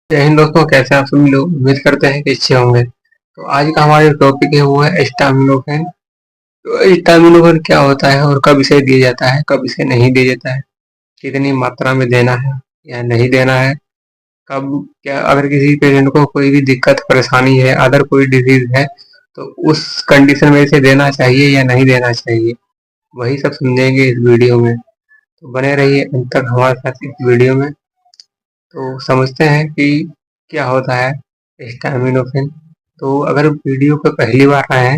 जय हिंद दोस्तों, कैसे हैं आप सभी लोग। उम्मीद करते हैं कि अच्छे होंगे। तो आज का हमारा जो टॉपिक है वो है एस्टामिनोफेन। तो एस्टामिनोफेन क्या होता है और कब इसे दिया जाता है, कब इसे नहीं दिया जाता है, कितनी मात्रा में देना है या नहीं देना है, कब क्या अगर किसी पेशेंट को कोई भी दिक्कत परेशानी है, अदर कोई डिजीज है, तो उस कंडीशन में इसे देना चाहिए या नहीं देना चाहिए, वही सब समझेंगे इस वीडियो में। तो बने रहिए अंत तक हमारे साथ इस वीडियो में। तो समझते हैं कि क्या होता है एस्टामिनोफेन। तो अगर वीडियो पर पहली बार आए हैं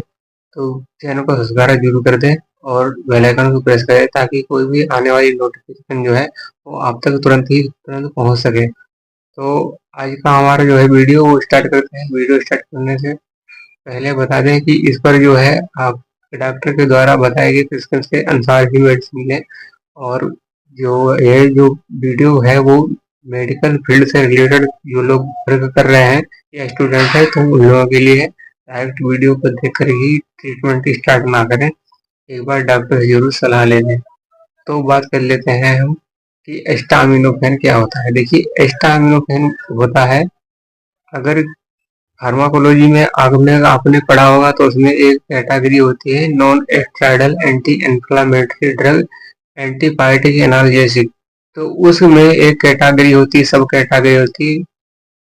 तो चैनल को सब्सक्राइब जरूर कर दें और बेल आइकन को प्रेस करें ताकि कोई भी आने वाली नोटिफिकेशन जो है वो आप तक तुरंत पहुंच सके। तो आज का हमारा जो है वीडियो वो स्टार्ट करते हैं। वीडियो स्टार्ट करने से पहले बता दें कि इस पर जो है आप डॉक्टर के द्वारा बताए गए प्रिस्क्रिप्शन के अनुसार ही मेडिसिन लें। और जो वीडियो है वो मेडिकल फील्ड से रिलेटेड जो लोग वर्क कर रहे हैं या स्टूडेंट है तो उन लोगों के लिए है। डायरेक्ट वीडियो को देखकर ही ट्रीटमेंट स्टार्ट ना करें, एक बार डॉक्टर से जरूर सलाह ले लें। तो बात कर लेते हैं हम कि एस्टामिनोफेन क्या होता है। देखिए, एस्टामिनोफेन होता है, अगर फार्माकोलॉजी में आपने आपने पढ़ा होगा तो उसमें एक कैटेगरी होती है non steroidal anti inflammatory drug antibiotic analgesic. तो उसमें एक कैटेगरी होती है, सब कैटेगरी होती है,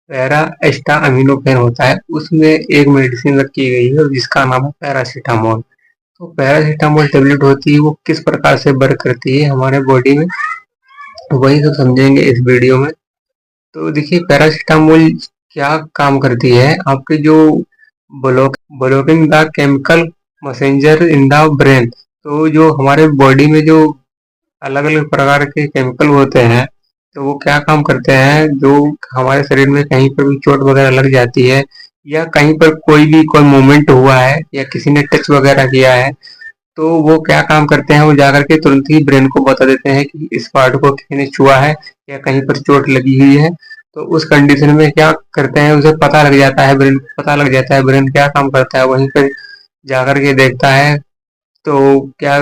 पैरा एस्टा अमीनोफेन होता है। उसमें एक मेडिसिन रखी गई है जिसका नाम है पैरासीटामोल। तो पैरासीटामोल टेबलेट होती है, वो किस प्रकार से वर्क करती है हमारे बॉडी में, वही सब समझेंगे इस वीडियो में। तो देखिए, पैरासीटामोल क्या काम करती है, आपके जो blocking the chemical messenger in the brain. तो जो हमारे बॉडी में जो अलग अलग प्रकार के केमिकल होते हैं, तो वो क्या काम करते हैं, जो हमारे शरीर में कहीं पर भी चोट वगैरह लग जाती है या कहीं पर कोई मूवमेंट हुआ है या किसी ने टच वगैरह किया है, तो वो क्या काम करते हैं, वो जाकर के तुरंत ही ब्रेन को बता देते हैं कि इस पार्ट को किसी ने छुआ है या कहीं पर चोट लगी हुई है। तो उस कंडीशन में क्या करते हैं, उसे पता लग जाता है, ब्रेन को पता लग जाता है। ब्रेन क्या काम करता है, वहीं पर जाकर के देखता है तो क्या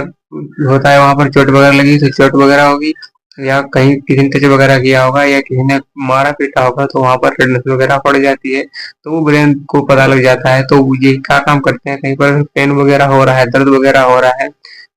होता है, वहां पर चोट वगैरह लगी तो चोट वगैरह होगी, या कहीं किसी ने टच वगैरह किया होगा या किसी ने मारा पीटा होगा तो वहां पर रेडनेस वगैरह पड़ जाती है। तो वो ब्रेन को पता लग जाता है। तो ये क्या काम करते हैं, कहीं पर पेन वगैरह हो रहा है, दर्द वगैरह हो रहा है,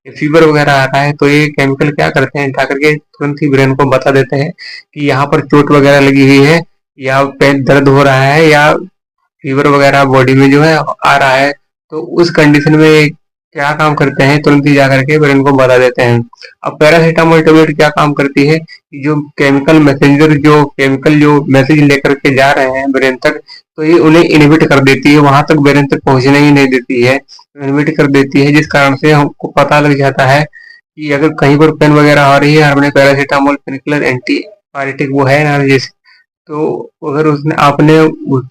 फीवर वगैरह आ रहा है, तो ये केमिकल क्या करते हैं, उठा करके तुरंत ही ब्रेन को बता देते हैं कि यहाँ पर चोट वगैरह लगी हुई है या पेन दर्द हो रहा है या फीवर वगैरह बॉडी में जो है आ रहा है। तो उस कंडीशन में क्या काम करते हैं, तुरंत ही जाकर के ब्रेन को बता देते हैं। अब पैरासीटामोल टेबलेट क्या काम करती है, जो केमिकल मैसेंजर जो केमिकल जो मैसेज लेकर के जा रहे हैं ब्रेन तक, तो ये उन्हें इनहिबिट कर देती है, वहां तक ब्रेन तक पहुंचने ही नहीं देती है, इनहिबिट कर देती है, जिस कारण से हमको पता लग जाता है कि अगर कहीं पर पेन वगैरह आ रही है, हमने पैरासीटामोल पेनकिलर एंटी पायरेटिक वो है ना, जैसे तो अगर उसने आपने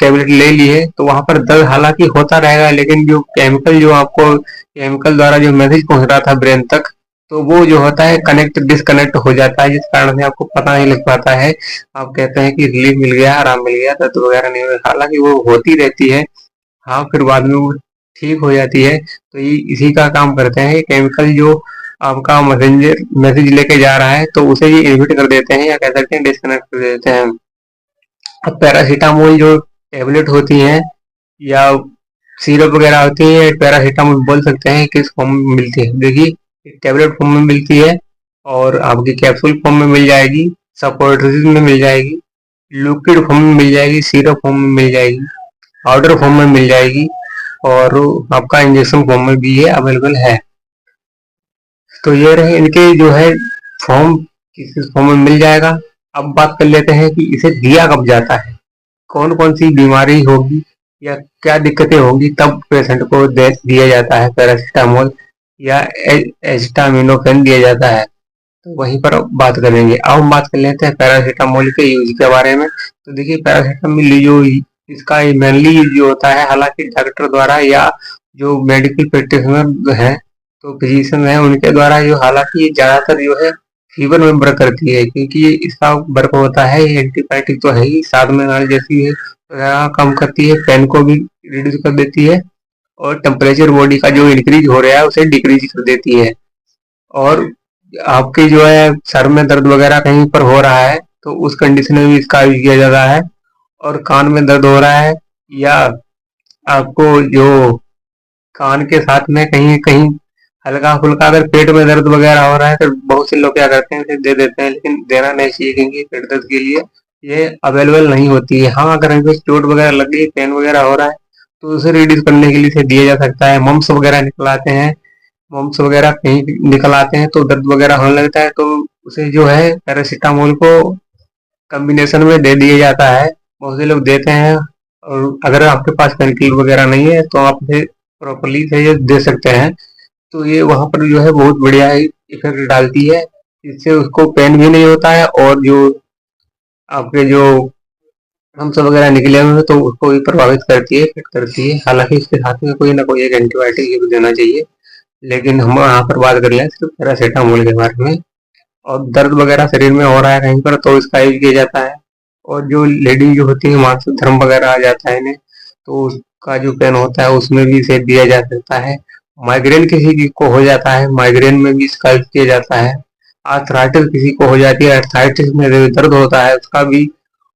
टेबलेट ले ली है तो वहां पर दर्द हालांकि होता रहेगा, लेकिन जो केमिकल जो आपको केमिकल द्वारा जो मैसेज पहुंच रहा था ब्रेन तक, तो वो जो होता है कनेक्ट डिसकनेक्ट हो जाता है, जिस कारण से आपको पता नहीं लग पाता है। आप कहते हैं कि रिलीफ मिल गया, आराम मिल गया, दर्द वगैरह नहीं हुआ, हालांकि वो होती रहती है। हाँ, फिर बाद में वो ठीक हो जाती है। तो ये इसी का काम करते हैं, केमिकल जो आपका मैसेंजर मैसेज लेके जा रहा है तो उसे ये इनहिबिट कर देते हैं या कह सकते हैं डिस्कनेक्ट कर देते हैं। अब पैरासीटामोल जो टेबलेट होती हैं या सिरप वगैरह होती है, पैरासीटामोल बोल सकते हैं किस फॉर्म में मिलती है। देखिए, टेबलेट फॉर्म में मिलती है और आपकी कैप्सूल फॉर्म में मिल जाएगी, सपोजिटरीज में मिल जाएगी, लिक्विड फॉर्म में मिल जाएगी, सिरप फॉर्म में मिल जाएगी, पाउडर फॉर्म में मिल जाएगी, और आपका इंजेक्शन फॉर्म में भी ये अवेलेबल है। तो ये रहे इनके जो है फॉर्म, किस किस फॉर्म में मिल जाएगा। अब बात कर लेते हैं कि इसे दिया कब जाता है, कौन कौन सी बीमारी होगी या क्या दिक्कतें होंगी तब पेशेंट को दिया जाता है पैरासीटामोल या एस्टामिनोफेन दिया जाता है। तो वहीं पर बात करेंगे। अब हम बात कर लेते हैं पैरासीटामोल के यूज के बारे में। तो देखिए, पैरासीटामोल जो इसका मेनली यूज जो होता है, हालांकि डॉक्टर द्वारा या जो मेडिकल प्रैक्टिशनर है, तो फिजिशियन है, उनके द्वारा जो, हालांकि ये ज्यादातर जो है फीवर में वर्क करती है, क्योंकि ये इसका वर्क होता है, ये एंटीबायोटिक तो है ही, साथ में नाल जैसी है कम करती है, पेन को भी रिड्यूस कर देती है, और टेम्परेचर बॉडी का जो इंक्रीज हो रहा है उसे डिक्रीज कर देती है। और आपके जो है सर में दर्द वगैरह कहीं पर हो रहा है तो उस कंडीशन में भी इसका यूज किया जाता है। और कान में दर्द हो रहा है, या आपको जो कान के साथ में कहीं कहीं हल्का फुल्का अगर पेट में दर्द वगैरह हो रहा है, तो बहुत से लोग क्या करते हैं, इसे दे देते हैं, लेकिन देना नहीं चाहिए, क्योंकि पेट दर्द के लिए ये अवेलेबल नहीं होती है। हाँ, अगर हमें चोट वगैरह लग गई, पेन वगैरह हो रहा है, तो उसे रिड्यूस करने के लिए इसे दिया जा सकता है। मम्स वगैरह निकल आते हैं, मम्स वगैरह कहीं निकल आते हैं तो दर्द वगैरह होने लगता है, तो उसे जो है पैरासीटामोल को कॉम्बिनेशन में दे दिया जाता है, बहुत से लोग देते हैं। और अगर आपके पास पेन किलर वगैरह नहीं है, तो आप इसे प्रॉपरली से ये दे सकते हैं। तो ये वहाँ पर जो है बहुत बढ़िया इफेक्ट डालती है, इससे उसको पेन भी नहीं होता है, और जो आपके जो हम्स वगैरह निकले हुए हैं, तो उसको भी प्रभावित करती है, इफेक्ट करती है। हालांकि इसके साथ में कोई ना कोई एक एंटीबायोटिक भी देना चाहिए, लेकिन हम यहाँ पर बात कर रहे हैं सिर्फ पैरासीटामोल के बारे में। और दर्द वगैरह शरीर में हो रहा है कहीं पर, तो इसका यूज किया जाता है। और जो लेडी जो होती है, मासिक धर्म वगैरह आ जाता है इन्हें, तो उसका जो पेन होता है उसमें भी इसे दिया जा सकता है। माइग्रेन किसी को हो जाता है, माइग्रेन में भी इसका यूज किया जाता है। आर्थराइटिस किसी को हो जाती है, आर्थराइटिस में जो दर्द होता है उसका भी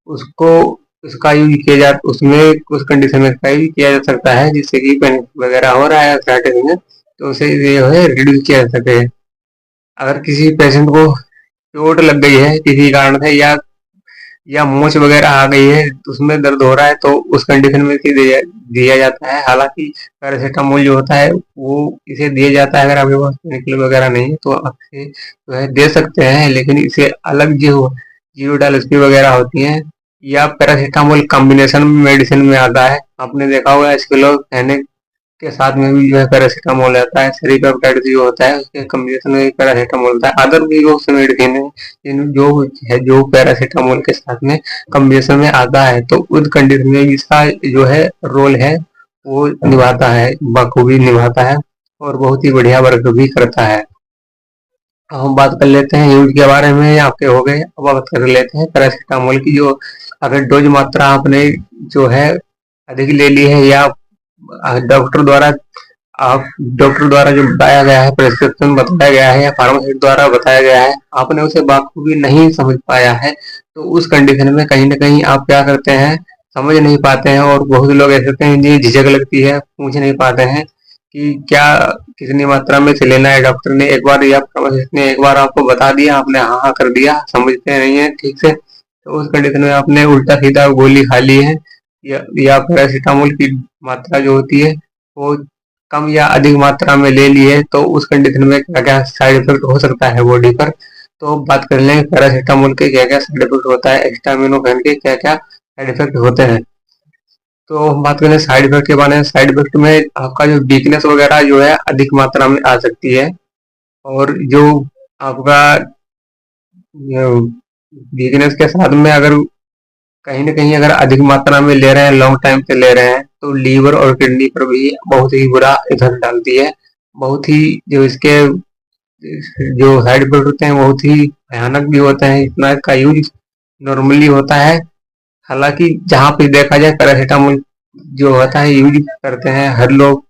उसको उसका यूज किया जा उसमें उस कंडीशन में इसका यूज किया जा सकता है, जिससे कि पेन वगैरह हो रहा है आर्थराइटिस में, तो उसे जो है रिड्यूस किया जा सके। अगर किसी पेशेंट को चोट लग गई है किसी कारण से, या मोच वगैरह आ गई है, तो उसमें दर्द हो रहा है, तो उस कंडीशन में इसे दिया जाता है। हालांकि पैरासीटामोल जो होता है वो इसे दिया जाता है, अगर आपके पास पेनकिलर वगैरह नहीं है तो आप इसे जो है दे सकते हैं, लेकिन इसे अलग जो जीरोडालस्पी वगैरह होती है, या पैरासीटामोल कॉम्बिनेशन मेडिसिन में आता है। आपने देखा होगा स्क्लोफेनेक के साथ में भी जो है पैरासीटामोल आता है, सेरिपेप्टाइड जो होता है उसके कॉम्बिनेशन में पैरासीटामोल होता है। अदर भी बहुत से मेडिसिन है जो है जो पैरासीटामोल के साथ में कॉम्बिनेशन में आता है, तो उस कंडीशन में इसका जो है रोल है वो निभाता है, बखूबी निभाता है, और बहुत ही बढ़िया वर्क भी करता है। अब हम बात कर लेते हैं यूज के बारे में, आपके हो गए। अब बात कर लेते हैं पैरासीटामोल की, जो अगर डोज मात्रा आपने जो है अधिक ले ली है, या डॉक्टर द्वारा आप डॉक्टर द्वारा जो बताया गया है, प्रेस्क्रिप्शन बताया गया है, या फार्मासिस्ट द्वारा बताया गया है, आपने उसे बखूबी नहीं समझ पाया है, तो उस कंडीशन में कहीं ना कहीं आप क्या करते हैं, समझ नहीं पाते हैं। और बहुत लोग ऐसे होते हैं जिन्हें झिझक लगती है, पूछ नहीं पाते हैं कि क्या कितनी मात्रा में से लेना है। डॉक्टर ने एक बार या फार्मासिस्ट ने एक बार आपको बता दिया, आपने हाँ हाँ कर दिया, समझते नहीं है ठीक से, तो उस कंडीशन में आपने उल्टा सीधा गोली खा ली है, या पैरासीटामोल की मात्रा जो होती है वो कम या अधिक मात्रा में ले ली है, तो उस कंडीशन में क्या क्या साइड इफेक्ट हो सकता है बॉडी पर। तो बात कर लें पैरासीटामोल के क्या क्या साइड इफेक्ट होता है, एस्टामिनोफेन के क्या क्या साइड इफेक्ट होते हैं। तो हम बात करें साइड इफेक्ट के बारे में, साइड इफेक्ट में आपका जो वीकनेस वगैरह जो है अधिक मात्रा में आ सकती है, और जो आपका वीकनेस के साथ में अगर कहीं न कहीं अगर अधिक मात्रा में ले रहे हैं, लॉन्ग टाइम से ले रहे हैं, तो लीवर और किडनी पर भी बहुत ही बुरा इफेक्ट डालती है। बहुत ही जो इसके जो साइड इफेक्ट होते हैं बहुत ही भयानक भी होते हैं, इतना इसका यूज नॉर्मली होता है। हालांकि जहाँ पे देखा जाए पैरासीटामोल जो होता है यूज करते हैं हर लोग,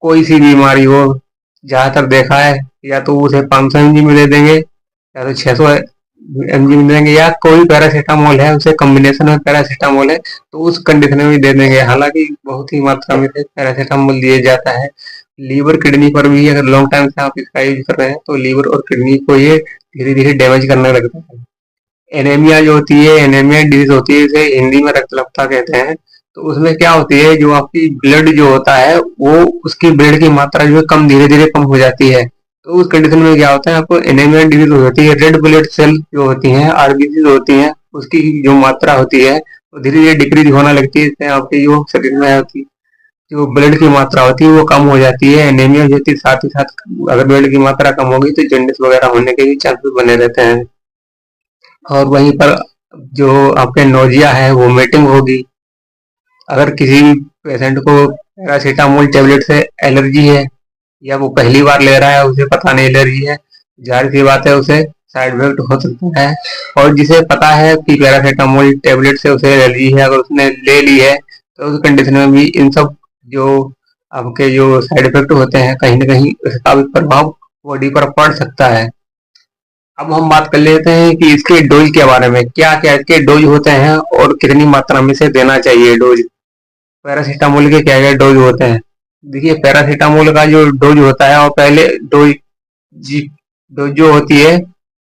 कोई सी बीमारी हो, ज्यादातर देखा है या तो उसे 500 mg में दे देंगे, या तो 600 mg में देंगे, या कोई पैरासीटामोल है उसे कॉम्बिनेशन में पैरासीटामोल है तो उस कंडीशन में भी दे देंगे। हालांकि बहुत ही मात्रा में पैरासीटामोल दिया जाता है। लीवर किडनी पर भी अगर लॉन्ग टाइम से आप इसका यूज कर रहे हैं, तो लीवर और किडनी को ये धीरे धीरे डैमेज करने लगता है। एनीमिया जो होती है, एनीमिया डिजीज होती है, इसे हिंदी में रक्तअल्पता कहते हैं। तो उसमें क्या होती है, जो आपकी ब्लड जो होता है वो उसकी ब्लड की मात्रा जो है कम धीरे धीरे कम हो जाती है। तो उस कंडीशन में क्या होता है, आपको एनीमिया डिजीज हो जाती है। रेड ब्लड सेल जो होती हैं, आरबीसी होती हैं, उसकी जो मात्रा होती है वो धीरे धीरे डिक्रीज होने लगती है। इससे आपके जो शरीर में होती जो ब्लड की मात्रा होती है वो कम हो जाती है, एनीमिया हो जाती है। साथ ही साथ अगर ब्लड की मात्रा कम होगी तो जॉन्डिस वगैरह होने के भी चांसेस बने रहते हैं। और वहीं पर जो आपके नोजिया है, वोमिटिंग होगी। अगर किसी पेशेंट को पैरासीटामोल टेबलेट से एलर्जी है, या वो पहली बार ले रहा है, उसे पता नहीं एलर्जी है, जाहिर सी बात है उसे साइड इफेक्ट हो सकता है। और जिसे पता है कि पैरासीटामोल टेबलेट से उसे एलर्जी है, अगर उसने ले ली है, तो उस कंडीशन में भी इन सब जो आपके जो साइड इफेक्ट होते हैं, कहीं ना कहीं इसका भी प्रभाव बॉडी पर पड़ सकता है। अब हम बात कर लेते हैं कि इसके डोज के बारे में, क्या क्या इसके डोज होते हैं और कितनी मात्रा में से देना चाहिए डोज। पैरासीटामोल के क्या क्या डोज होते हैं। देखिए, पैरासीटामोल का जो डोज होता है, और पहले डोज जी डोज जो होती है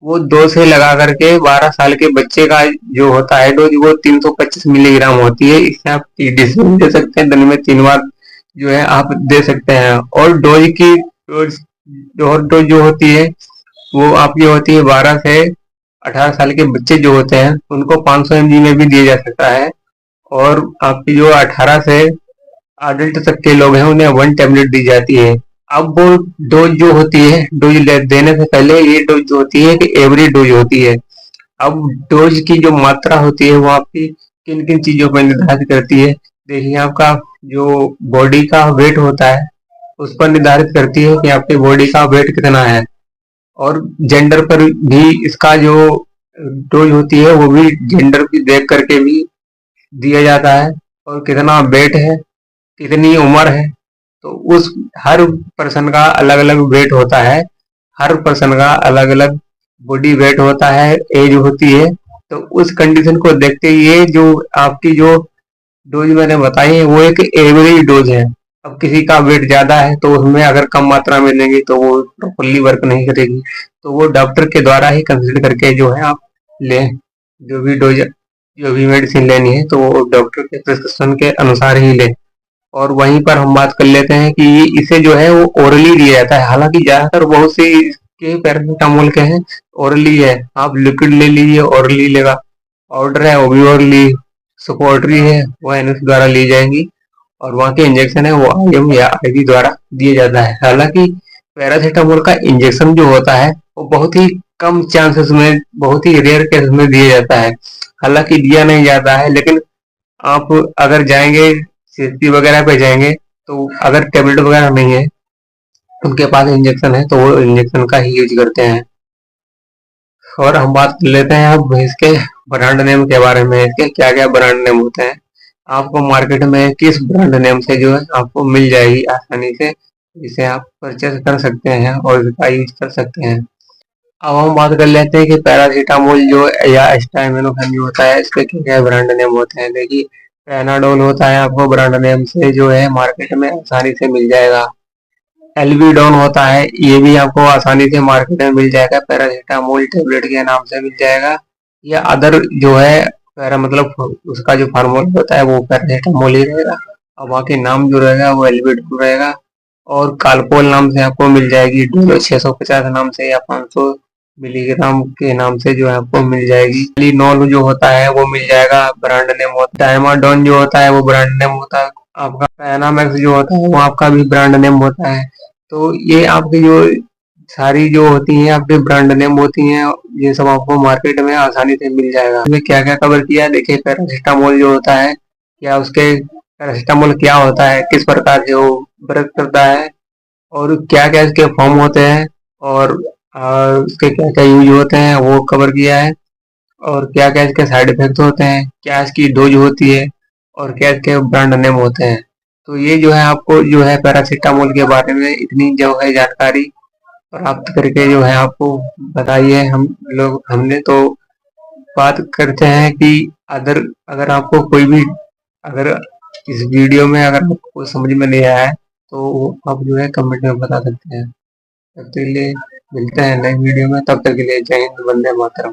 वो 2 से लगा करके 12 साल के बच्चे का जो होता है डोज, वो 325 मिलीग्राम होती है। इससे आप टीडीसी दे सकते हैं, दिन में 3 बार जो है आप दे सकते हैं। और डोज जो होती है वो आपकी होती है 12 से 18 साल के बच्चे जो होते हैं उनको 500 mg में भी दिया जा सकता है। और आपकी जो 18 से अडल्ट तक के लोग हैं उन्हें 1 टेबलेट दी जाती है। अब वो डोज जो होती है, देने से पहले ये डोज जो होती है कि एवरी डोज होती है। अब डोज की जो मात्रा होती है वो आपकी किन किन चीजों पर निर्धारित करती है। देखिए, आपका जो बॉडी का वेट होता है उस पर निर्धारित करती है कि आपकी बॉडी का वेट कितना है। और जेंडर पर भी इसका जो डोज होती है वो भी जेंडर की देख करके भी दिया जाता है। और कितना वेट है, कितनी उम्र है, तो उस हर पर्सन का अलग अलग वेट होता है, हर पर्सन का अलग अलग बॉडी वेट होता है, एज होती है। तो उस कंडीशन को देखते हुए जो आपकी जो डोज मैंने बताई है वो एक एवरेज डोज है। अब किसी का वेट ज्यादा है तो उसमें अगर कम मात्रा में लेंगे तो वो प्रॉपरली वर्क नहीं करेगी। तो वो डॉक्टर के द्वारा ही कंसिडर करके जो है आप लें। जो भी डोज, जो भी मेडिसिन लेनी है तो वो डॉक्टर के प्रिस्क्रिप्शन के अनुसार ही लें। और वहीं पर हम बात कर लेते हैं कि इसे जो है वो ओरली दिया जाता है। हालांकि ज्यादातर बहुत से इसके पैरासीटामोल के हैं ओरली है। आप लिक्विड ले लीजिए, ओरली लेगा। पाउडर है वो भी ओरली, सपोर्टरी है वो एनएस द्वारा ली जाएंगी। और वहाँ के इंजेक्शन है वो आईएम या आईवी द्वारा दिया जाता है। हालांकि पैरासीटामोल का इंजेक्शन जो होता है वो बहुत ही कम चांसेस में, बहुत ही रेयर केस में दिया जाता है। हालांकि दिया नहीं जाता है, लेकिन आप अगर जाएंगे सीएसपी वगैरह पे जाएंगे तो अगर टेबलेट वगैरह नहीं है, उनके पास इंजेक्शन है तो वो इंजेक्शन का ही यूज करते हैं। और हम बात कर लेते हैं अब इसके ब्रांड नेम के बारे में, इसके क्या क्या ब्रांड नेम होते हैं। आपको मार्केट में किस ब्रांड नेम से जो है आपको मिल जाएगी आसानी से, इसे आप परचेज कर सकते हैं और इसका यूज कर सकते हैं। अब हम बात कर लेते हैं कि पैरासीटामोल जो या एस्टामिनोफेन जो होता है इसके क्या क्या ब्रांड नेम होते हैं। देखिए, पैनाडोल होता है, आपको ब्रांड नेम से जो है मार्केट में आसानी से मिल जाएगा। एल्विडोन होता है, ये भी आपको आसानी से मार्केट में मिल जाएगा, पैरासीटामोल टेबलेट के नाम से मिल जाएगा। या अदर जो है पैरा मतलब उसका जो फार्मूला होता है वो पैरासीटामोल ही रहेगा, और बाकी नाम जो रहेगा वो एल्विडोन रहेगा। और कालपोल नाम से आपको मिल जाएगी, डोलो 650 नाम से या 500 मिलीग्राम के नाम से जो है आपको मिल जाएगी। लिनोल जो होता है वो मिल जाएगा, ब्रांड नेम होता है। डायमाडोन जो होता है वो ब्रांड नेम होता है आपका। पैनामैक्स जो होता है वो आपका भी ब्रांड नेम होता है। तो ये आपकी जो सारी जो होती हैं आपके ब्रांड नेम होती हैं, ये सब आपको मार्केट में आसानी से मिल जाएगा। इसमें क्या क्या कवर किया है, देखिए पैरासिटामोल जो होता है, क्या उसके पैरासिटामोल क्या होता है, किस प्रकार से वो वर्क करता है, और क्या क्या इसके फॉर्म होते हैं, और उसके क्या क्या यूज होते हैं वो कवर किया है। और क्या क्या इसके साइड इफेक्ट होते हैं, क्या इसकी डोज होती है, और क्या इसके ब्रांड नेम होते हैं। तो ये जो है आपको जो है पैरासीटामोल के बारे में इतनी जो है जानकारी प्राप्त करके जो है आपको बताइए हम लोग, हमने तो बात करते हैं कि अदर अगर आपको कोई भी, अगर इस वीडियो में अगर आपको समझ में नहीं आया है तो आप जो है कमेंट में बता सकते हैं। तब तक के लिए मिलते हैं नई वीडियो में, तब तक के लिए जय हिंद, वंदे मातरम।